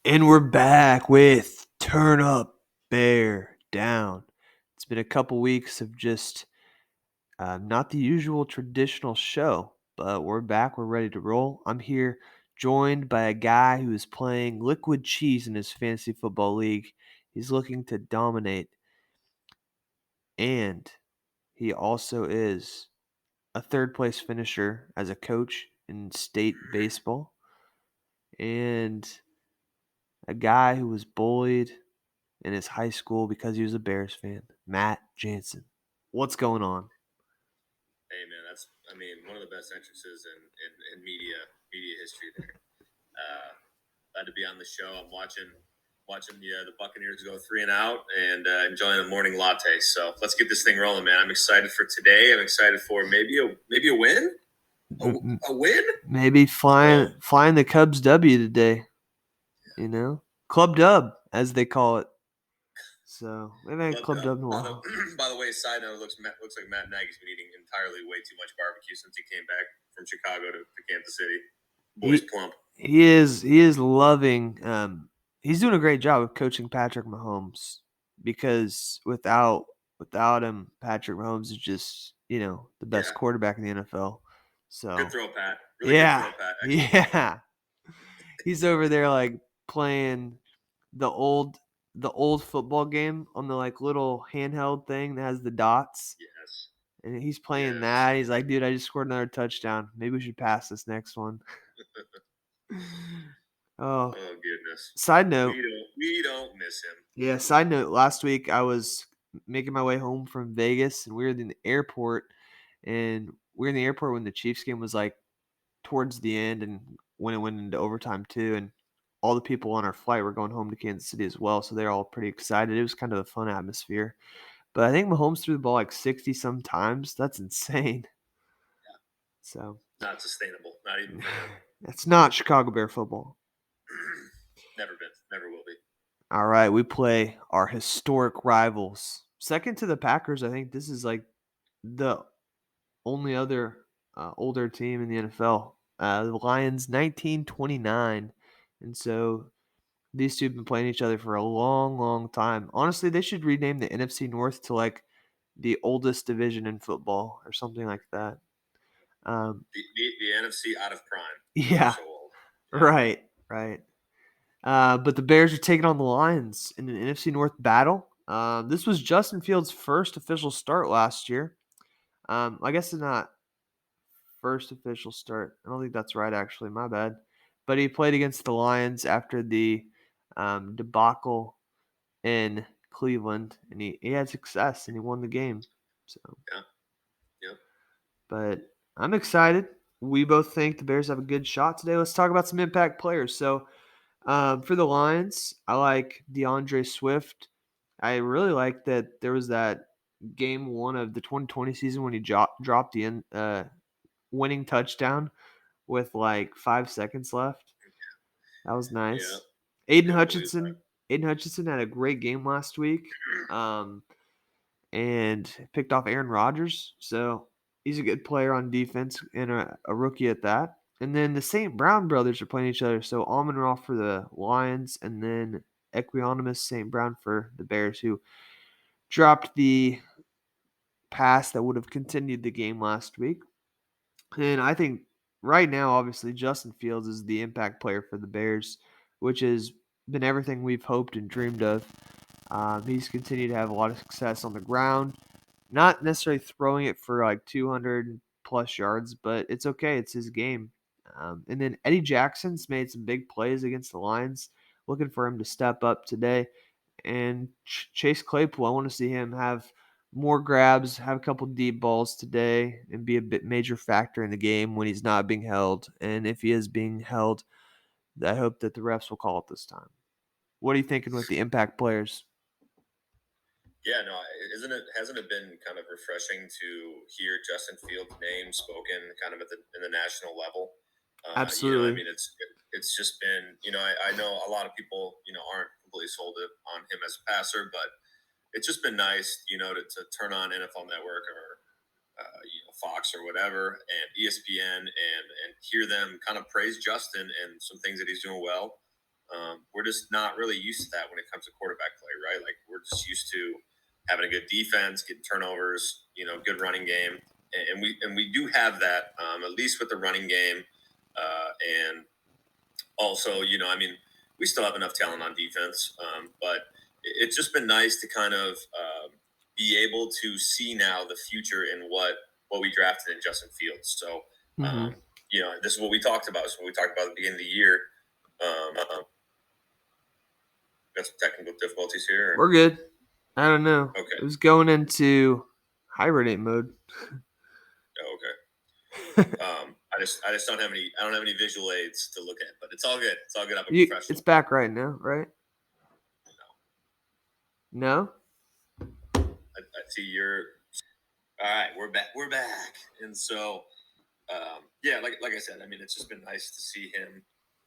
And we're back with Turn Up, Bear Down. It's been a couple weeks of just not the usual traditional show, but we're back. We're ready to roll. I'm here joined by a guy who is playing liquid cheese in his fantasy football league. He's looking to dominate, and he also is a third place finisher as a coach in state baseball, and a guy who was bullied in his high school because he was a Bears fan, Matt Jansen. What's going on? Hey man, one of the best entrances in media history there. Glad to be on the show. I'm watching the Buccaneers go 3-out and enjoying a morning latte. So let's get this thing rolling, man. I'm excited for today. I'm excited for maybe a win, a win. Maybe So, flying the Cubs W today. You know, Club Dub as they call it. So maybe I Club Club Dub. Dub in a while. By the way, side note, looks like Matt Nagy's been eating entirely way too much barbecue since he came back from Chicago to Kansas City. Boy's He plump. he is loving. He's doing a great job of coaching Patrick Mahomes because without him, Patrick Mahomes is just the best Yeah, quarterback in the NFL. good So throw, Pat. Really good yeah, throw, Pat. Excellent throw. yeah. He's over there like playing the old the old football game on the like little handheld thing that has the dots. Yes. And he's playing Yes. that. He's like, dude, I just scored another touchdown. Maybe we should pass this next one. Oh, Oh goodness. side note. We don't miss him. Yeah, side note. Last week I was making my way home from Vegas and we were in the airport. And we were in the airport when the Chiefs game was like towards the end and when it went into overtime too. And all the people on our flight were going home to Kansas City as well. So they're all pretty excited. It was kind of a fun atmosphere. But I think Mahomes threw the ball like 60 some times. That's insane. Yeah. So Not sustainable. Not even for him. that's not Chicago Bear football. Never been. Never will be. All right, we play our historic rivals. Second to the Packers, I think this is like the only other older team in the NFL. The Lions, 1929. And so these two have been playing each other for a long, long time. Honestly, they should rename the NFC North to like the oldest division in football or something like that. Um, The NFC out of prime because they're yeah, so old. Yeah. right, right. But the Bears are taking on the Lions in an NFC North battle. This was Justin Fields' first official start last year. I guess it's not first official start. I don't think that's right, actually. My bad. But he played against the Lions after the debacle in Cleveland, and he had success and he won the game. So, Yeah. Yep. but I'm excited. We both think the Bears have a good shot today. Let's talk about some impact players. So, for the Lions, I like DeAndre Swift. I really like that there was that game one of the 2020 season when he dropped the winning touchdown with like 5 seconds left. That was Yeah. nice. Aiden Yeah. I believe that. Hutchinson. Aiden Hutchinson had a great game last week, and picked off Aaron Rodgers. So he's a good player on defense and a rookie at that. And then the St. Brown brothers are playing each other. So Amon Ra for the Lions, and then Equanimous St. Brown for the Bears, who dropped the pass that would have continued the game last week. And I think right now, obviously, Justin Fields is the impact player for the Bears, which has been everything we've hoped and dreamed of. He's continued to have a lot of success on the ground, not necessarily throwing it for like 200 plus yards, but it's okay. It's his game. And then Eddie Jackson's made some big plays against the Lions. Looking for him to step up today. And Chase Claypool, I want to see him have more grabs, have a couple deep balls today, and be a bit major factor in the game when he's not being held. And if he is being held, I hope that the refs will call it this time. What are you thinking with the impact players? Yeah. No. Hasn't it been kind of refreshing to hear Justin Fields' name spoken kind of in the national level? Absolutely. It's just been, I know a lot of people, aren't completely sold on him as a passer, but it's just been nice, to turn on NFL Network or Fox or whatever and ESPN and hear them kind of praise Justin and some things that he's doing well. We're just not really used to that when it comes to quarterback play, right? Like we're just used to having a good defense, getting turnovers, good running game, and we do have that at least with the running game, and also, I mean, we still have enough talent on defense, but it's just been nice to kind of be able to see now the future in what we drafted in Justin Fields. So, Mm-hmm. this is what we talked about. This is what we talked about at the beginning of the year. Got some technical difficulties here. We're good. I don't know. Okay. It was going into hibernate mode. Oh, okay. I just don't have any. I don't have any visual aids to look at, but it's all good. It's all good. I'm a professional. It's back right now, right? No. I see you're. All right, we're back. We're back, and so, yeah, like I said, I mean, it's just been nice to see him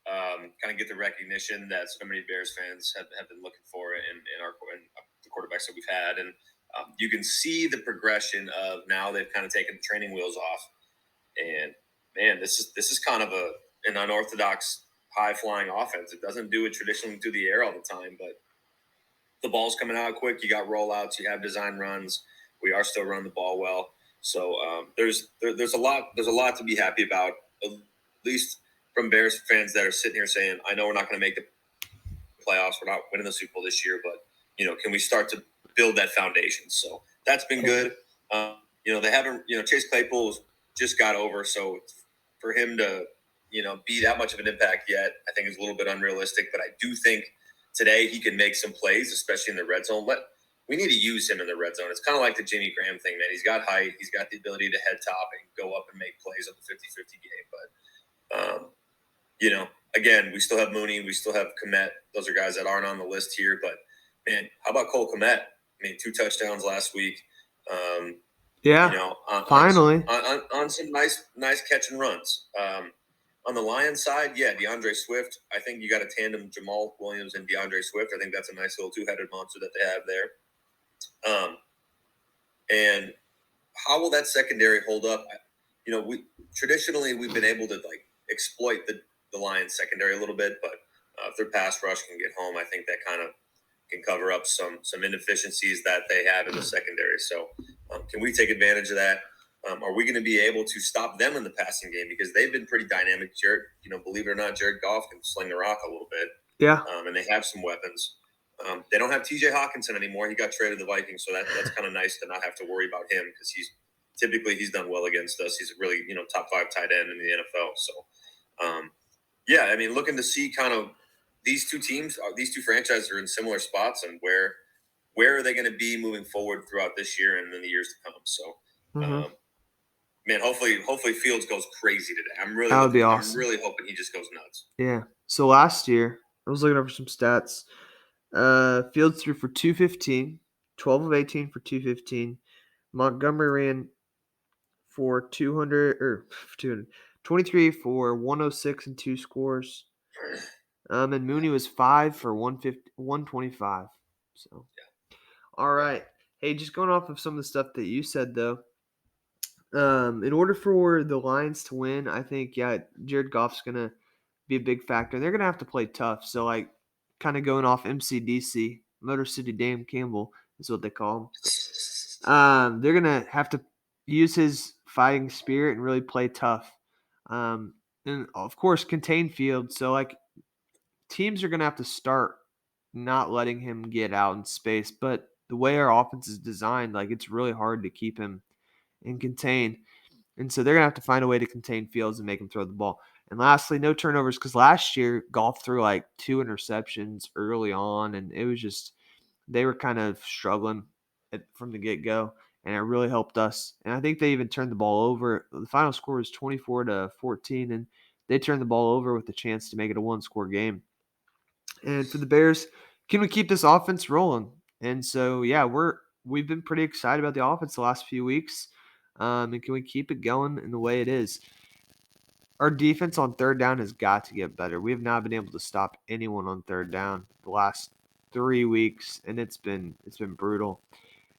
kind of get the recognition that so many Bears fans have been looking for in the quarterbacks that we've had, and you can see the progression of now they've kind of taken the training wheels off, and man, this is kind of an unorthodox high flying offense. It doesn't do it traditionally through the air all the time, but the ball's coming out quick. You got rollouts. You have design runs. We are still running the ball well. So there's a lot to be happy about, at least from Bears fans that are sitting here saying, I know we're not going to make the playoffs. We're not winning the Super Bowl this year, but can we start to build that foundation? So that's been good. They haven't. Chase Claypool just got over, so for him to be that much of an impact yet, I think is a little bit unrealistic. But I do think today he can make some plays, especially in the red zone. We need to use him in the red zone. It's kind of like the Jimmy Graham thing, man. He's got height. He's got the ability to head top and go up and make plays on the 50-50 game. But, again, we still have Mooney. We still have Kmet. Those are guys that aren't on the list here. But, man, how about Cole Kmet? I mean, 2 touchdowns last week. Yeah, finally. On some nice catch and runs. On the Lions side, yeah, DeAndre Swift. I think you got a tandem, Jamal Williams and DeAndre Swift. I think that's a nice little 2-headed monster that they have there. And how will that secondary hold up? Traditionally we've been able to exploit the Lions secondary a little bit, but if their pass rush can get home, I think that kind of can cover up some inefficiencies that they have in the secondary. So can we take advantage of that? Are we going to be able to stop them in the passing game? Because they've been pretty dynamic. Believe it or not, Jared Goff can sling the rock a little bit. Yeah. And they have some weapons. They don't have TJ Hawkinson anymore. He got traded to the Vikings, so that's kind of nice to not have to worry about him because he's done well against us. He's a really top 5 tight end in the NFL. So yeah, I mean, looking to see kind of these two teams, these two franchises are in similar spots, and where are they going to be moving forward throughout this year and in the years to come? So, man, hopefully Fields goes crazy today. I'm really hoping he just goes nuts. Yeah. So last year, I was looking over some stats. Fields threw for 215, 12 of 18 for 215. Montgomery ran for 23 for 106 and 2 scores. And Mooney was 5 for 125. So, yeah. All right. Hey, just going off of some of the stuff that you said, though, in order for the Lions to win, I think, Jared Goff's going to be a big factor. They're going to have to play tough. So, kind of going off MCDC, Motor City Dan Campbell is what they call him. They're going to have to use his fighting spirit and really play tough. And, of course, contain Fields. So, teams are going to have to start not letting him get out in space. But the way our offense is designed, it's really hard to keep him and contain. And so they're going to have to find a way to contain Fields and make him throw the ball. And lastly, no turnovers, because last year Goff threw 2 interceptions early on, and it was just they were kind of struggling from the get-go, and it really helped us. And I think they even turned the ball over. The final score was 24-14, and they turned the ball over with a chance to make it a 1-score game. And for the Bears, can we keep this offense rolling? And so, yeah, we've been pretty excited about the offense the last few weeks. And can we keep it going in the way it is? Our defense on third down has got to get better. We have not been able to stop anyone on third down the last 3 weeks, and it's been brutal.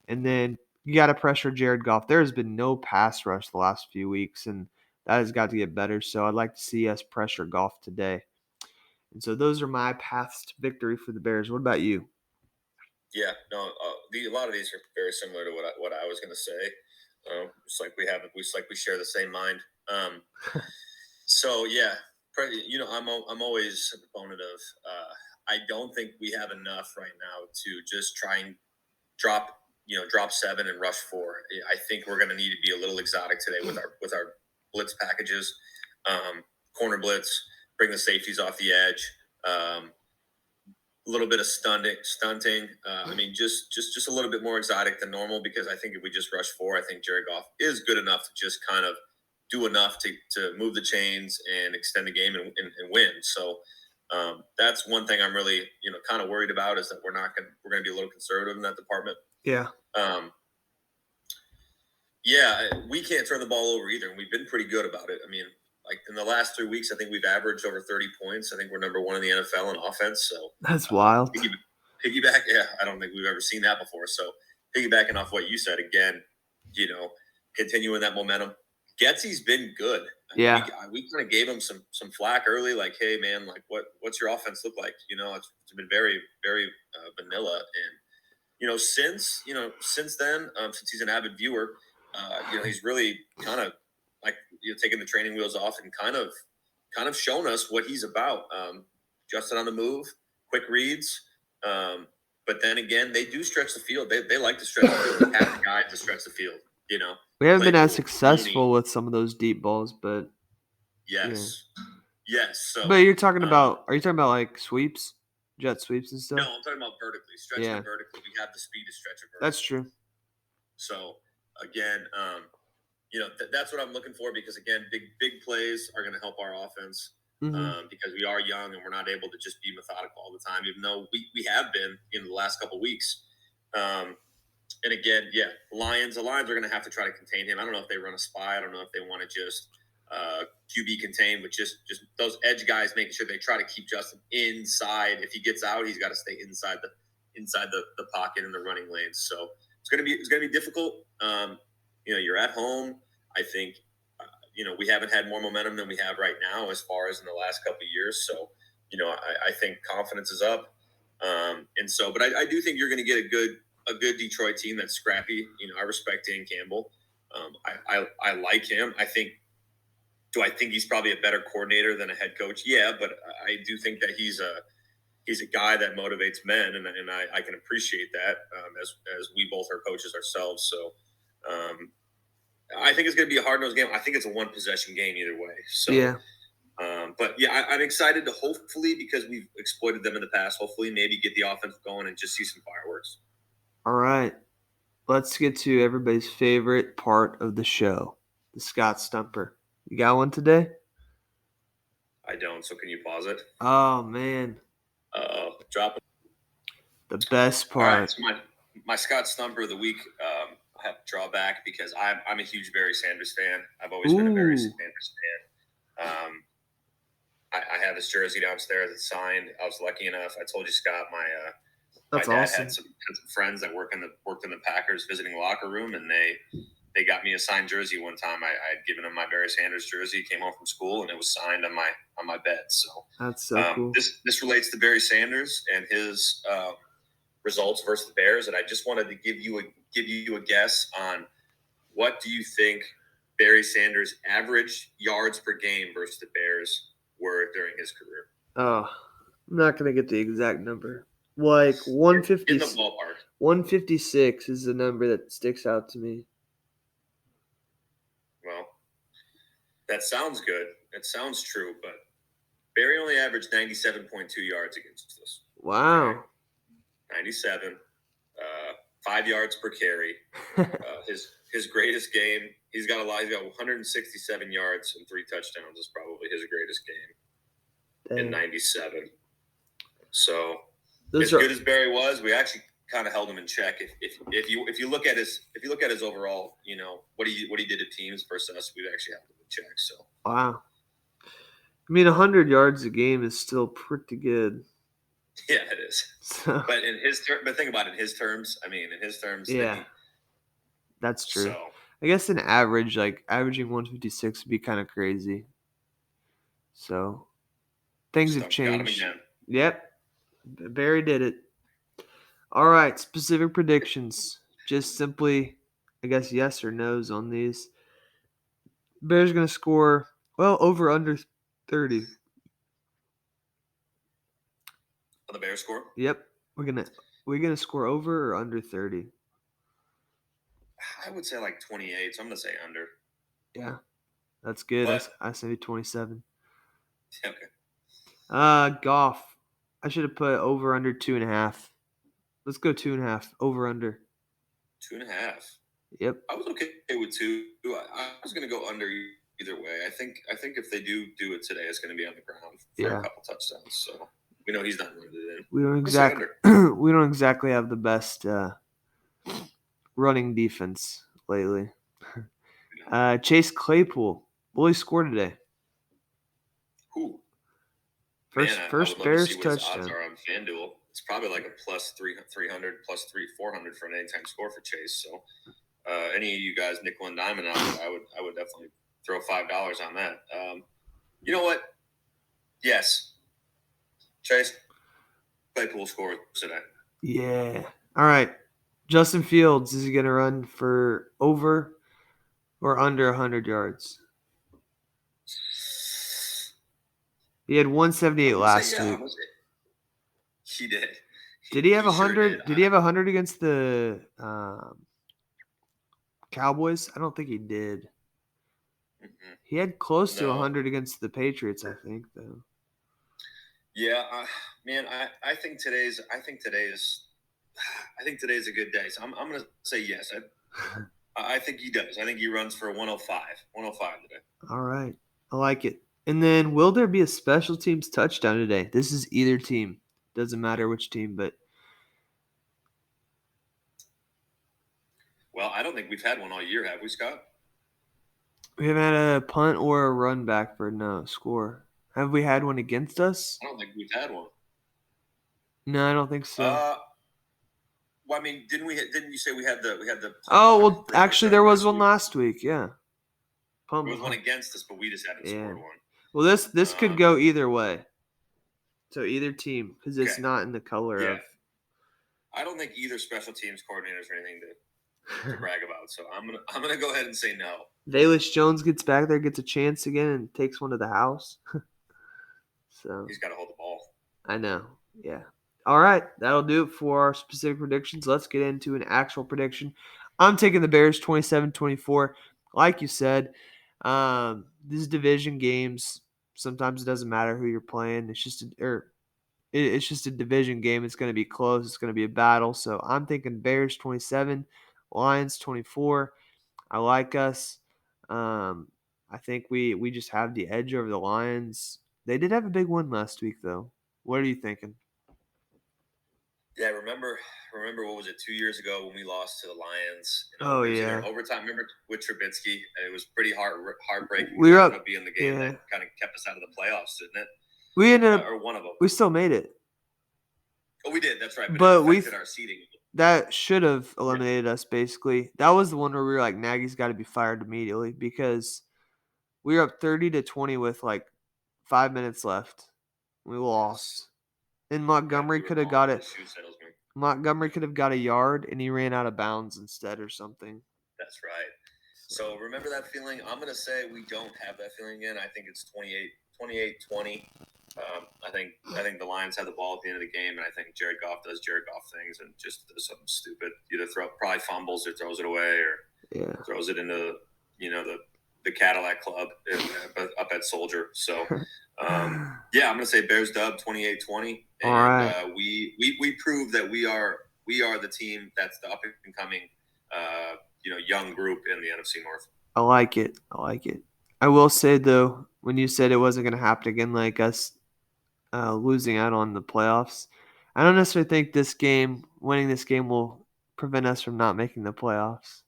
And then you got to pressure Jared Goff. There has been no pass rush the last few weeks, and that has got to get better. So I'd like to see us pressure Goff today. And so those are my paths to victory for the Bears. What about you? Yeah, no, a lot of these are very similar to what I was going to say. It's like we share the same mind. So yeah, I'm always a proponent of. I don't think we have enough right now to just try and drop 7 and rush 4. I think we're going to need to be a little exotic today with our blitz packages, corner blitz, bring the safeties off the edge. A little bit of stunting. I mean, just a little bit more exotic than normal, because I think if we just rush 4, I think Jared Goff is good enough to just kind of do enough to move the chains and extend the game and win. So that's one thing I'm really kind of worried about, is that we're going to be a little conservative in that department. Yeah. Yeah, we can't turn the ball over either, and we've been pretty good about it. I mean, like in the last 3 weeks, I think we've averaged over 30 points. I think we're number 1 in the NFL in offense. So That's wild. Piggyback, yeah, I don't think we've ever seen that before. So piggybacking off what you said again, continuing that momentum. Getsy's been good. Yeah. We kind of gave him some flack early, like, hey man, like what's your offense look like? It's been very very vanilla, and since then, since he's an avid viewer, he's really kind of like taking the training wheels off and kind of shown us what he's about. Justin on the move, quick reads. But then again, they do stretch the field. They like to stretch the field. They have the guys to stretch the field. We haven't been as Claypool, successful Mooney. with some of those deep balls, but Yes, yes. So, but you're talking about are you talking about like sweeps, jet sweeps and no, stuff? I'm talking about vertically, stretching Yeah. it vertically. We have the speed to stretch it vertically. That's true. So again, that's what I'm looking for, because again, big plays are going to help our offense. Because we are young and we're not able to just be methodical all the time, even though we have been in the last couple of weeks. And again, yeah, the Lions are going to have to try to contain him. I don't know if they run a spy. I don't know if they want to just QB contain, but just those edge guys, making sure they try to keep Justin inside. If he gets out, he's got to stay inside the pocket in the running lanes. So it's going to be difficult. You're at home. I think we haven't had more momentum than we have right now as far as in the last couple of years. So, I think confidence is up. But I do think you're going to get a good Detroit team that's scrappy. I respect Dan Campbell. I like him. Do I think he's probably a better coordinator than a head coach? Yeah, but I do think that he's a guy that motivates men, and I can appreciate that as we both are coaches ourselves. So, I think it's going to be a hard-nosed game. I think it's a one-possession game either way. So, Yeah. But yeah, I'm excited to hopefully, because we've exploited them in the past, hopefully maybe get the offense going and just see some fireworks. All right. Let's get to everybody's favorite part of the show, the Scott Stumper. You got one today? I don't, so can you pause it? Oh, man. Drop it. The best part. All right, so my Scott Stumper of the week, I have to draw back because I'm a huge Barry Sanders fan. I've always been a Barry Sanders fan. I have his jersey downstairs. It's signed. I was lucky enough. I told you, Scott, my dad awesome. had some friends that worked in the Packers visiting locker room, and they got me a signed jersey one time. I had given him my Barry Sanders jersey, came home from school, and it was signed on my bed. So that's so cool. This relates to Barry Sanders and his results versus the Bears, and I just wanted to give you a guess on what do you think Barry Sanders' average yards per game versus the Bears were during his career? Oh, I'm not gonna get the exact number. Like 150 in the ballpark. 156 is the number that sticks out to me. Well, that sounds good. It sounds true, but Barry only averaged 97.2 yards against us. Wow. Okay? 97, 5 yards per carry. His greatest game, he's got 167 yards and 3 touchdowns is probably his greatest game. Dang. In 97. So good as Barry was, we actually kind of held him in check. If you look at his overall, what he did to teams versus us, we've actually held him in check. So wow. I mean, 100 yards a game is still pretty good. Yeah, it is. So, but think about it in his terms. I mean, in his terms, yeah, that's true. So, I guess an average, like averaging 156, would be kind of crazy. So, things have Got him changed. again. Yep, Barry did it. All right, specific predictions. Just simply, I guess, yes or no's on these. Bears going to score, well, over under 30. On the Bears score? Yep, we're gonna score over or under 30. I would say like 28, so I'm gonna say under. Yeah, that's good. But I say 27. okay. Golf. I should have put over under 2.5. Let's go 2.5. Over under. 2.5. Yep. I was okay with 2. I was gonna go under either way. I think if they do it today, it's gonna be on the ground for a couple touchdowns. So we know he's not running it in. We don't Let's say exactly under. we don't exactly have the best running defense lately. Chase Claypool. Will he score today? Who? First Man, I would love to Bears see what his odds touchdown. are on FanDuel. It's probably like a plus 300, plus 400 for an anytime score for Chase. So any of you guys nickel and diamond out there, I would definitely throw $5 on that. You know what? Yes, Chase Claypool score today. Yeah. All right. Justin Fields, is he going to run for over or under 100 yards? He had 178 last week. He did. Did he have 100? Sure did he have 100 against the Cowboys? I don't think he did. Mm-hmm. He had close to 100 against the Patriots, I think, though. Yeah, man, I think today's a good day. So I'm gonna say yes. I think he does. I think he runs for 105 today. All right, I like it. And then, will there be a special teams touchdown today? This is either team. Doesn't matter which team, but. Well, I don't think we've had one all year, have we, Scott? We haven't had a punt or a run back for no score. Have we had one against us? I don't think we've had one. No, I don't think so. Well, I mean, didn't you say we had the? Oh well, actually, there was one last week. Yeah, there was one against us, but we just haven't scored one. Well, this could go either way. So either team, because it's not in the color of. I don't think either special teams coordinators or anything to brag about. So I'm gonna go ahead and say no. Velus Jones gets back there, gets a chance again, and takes one to the house. So he's got to hold the ball. I know. Yeah. All right, that'll do it for our specific predictions. Let's get into an actual prediction. I'm taking the Bears 27-24. Like you said, these division games, sometimes it doesn't matter who you're playing. It's just a division game. It's going to be close. It's going to be a battle. So I'm thinking Bears 27, Lions 24. I like us. I think we just have the edge over the Lions. They did have a big win last week, though. What are you thinking? Yeah, remember what was it 2 years ago when we lost to the Lions? Yeah. Overtime. Remember with Trubisky? It was pretty heartbreaking. We were up being the game that kind of kept us out of the playoffs, didn't it? We ended up, or one of them. We still made it. Oh, we did. That's right. But it affected our seeding. That should have eliminated us. Basically, that was the one where we were like, Nagy's got to be fired immediately because we were up 30-20 with like 5 minutes left. We lost. And Montgomery could have got it. Montgomery could have got a yard, and he ran out of bounds instead or something. That's right. So remember that feeling? I'm going to say we don't have that feeling again. I think it's 28-20. I think the Lions have the ball at the end of the game, and I think Jared Goff does Jared Goff things and just does something stupid. Either probably fumbles or throws it away or throws it into the Cadillac Club up at Soldier. So I'm going to say Bears dub 28-20, and we prove that we are the team that's the up and coming young group in the NFC North. I like it. I will say though, when you said it wasn't going to happen again, like us losing out on the playoffs, I don't necessarily think winning this game will prevent us from not making the playoffs.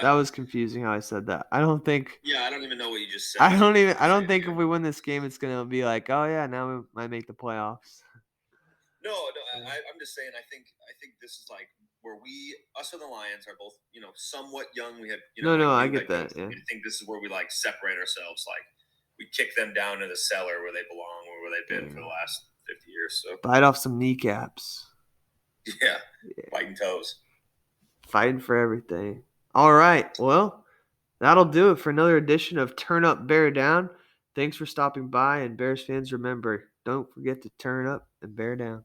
That was confusing how I said that. I don't think. Yeah, I don't even know what you just said. I don't think if we win this game, it's gonna be like, oh yeah, now we might make the playoffs. No, I'm just saying. I think this is like where us and the Lions are both, somewhat young. We have, I get that. Yeah. I think this is where we like separate ourselves. Like we kick them down to the cellar where they belong, or where they've been for the last 50 years. So bite off some kneecaps. yeah, biting toes. Fighting for everything. All right. Well, that'll do it for another edition of Turn Up, Bear Down. Thanks for stopping by, and Bears fans, remember, don't forget to turn up and bear down.